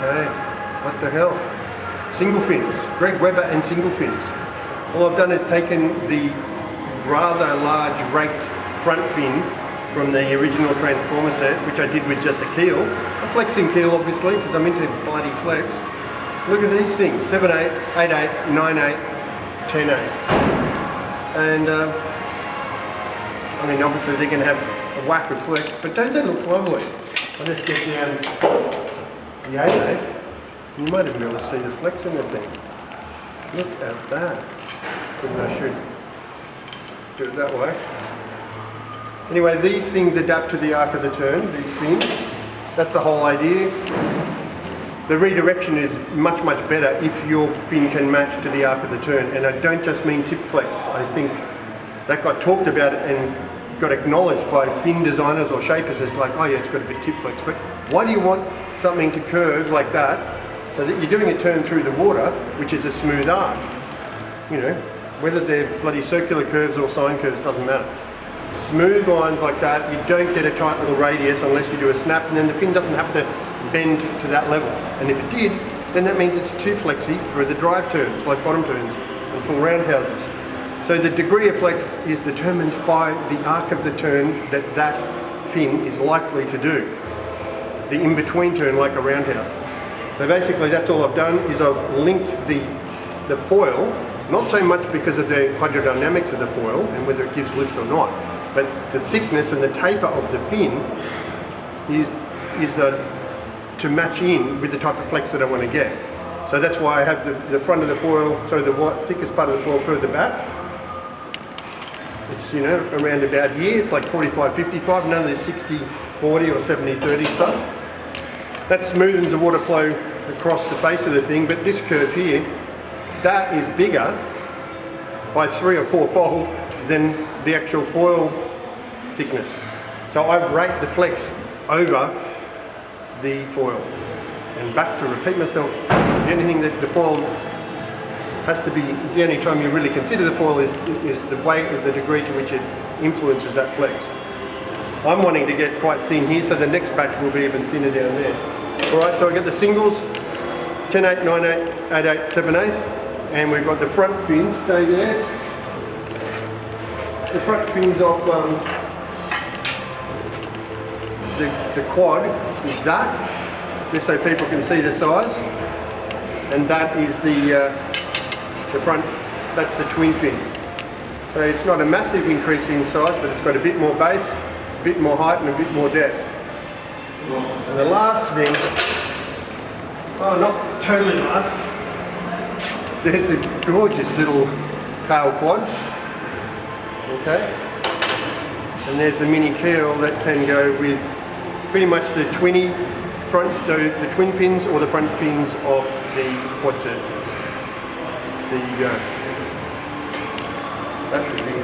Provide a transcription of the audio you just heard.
Okay, what the hell? Single fins, Greg Webber and single fins. All I've done is taken the rather large raked front fin from the original Transformer set, which I did with just a keel. A flexing keel, obviously, because I'm into bloody flex. Look at these things, 7/8, 8/8, 9/8, 10/8. And I mean, obviously they're going to have a whack of flex, but don't they look lovely? I'll just get down the 8/8. You might even be able to see the flex in the thing. Look at that. Maybe I should do it that way. Anyway, these things adapt to the arc of the turn, these fins. That's the whole idea. The redirection is much, much better if your fin can match to the arc of the turn. And I don't just mean tip flex. I think that got talked about and got acknowledged by fin designers or shapers as like, oh yeah, it's got a bit tip flex. But why do you want something to curve like that so that you're doing a turn through the water, which is a smooth arc? You know, whether they're bloody circular curves or sine curves doesn't matter. Smooth lines like that, you don't get a tight little radius unless you do a snap, and then the fin doesn't have to bend to that level. And if it did, then that means it's too flexy for the drive turns, like bottom turns and full roundhouses. So the degree of flex is determined by the arc of the turn that that fin is likely to do. The in-between turn, like a roundhouse. So basically that's all I've done, is I've linked the foil, not so much because of the hydrodynamics of the foil and whether it gives lift or not, but the thickness and the taper of the fin is to match in with the type of flex that I want to get. So that's why I have the front of the foil, so the thickest part of the foil further back. It's, you know, around about here. It's like 45-55, none of this 60-40 or 70-30 stuff. That smoothens the water flow across the face of the thing, but this curve here, that is bigger by 3 or 4 fold than the actual foil thickness. So I've raked the flex over the foil. And back to repeat myself, the only thing that the foil has to be, the only time you really consider the foil is the weight of the degree to which it influences that flex. I'm wanting to get quite thin here, so the next batch will be even thinner down there. Alright, so I get the singles, 10/8, 9/8, 8/8, 7/8, and we've got the front fins, stay there. The front fins of the quad is that, just so people can see the size, and that is the front, that's the twin fin. So it's not a massive increase in size, but it's got a bit more base, a bit more height and a bit more depth. And the last thing, oh not totally last, there's the gorgeous little tail quads, okay? And there's the mini keel that can go with pretty much the twinny front, the twin fins or the front fins of the quad set. There you go. That should be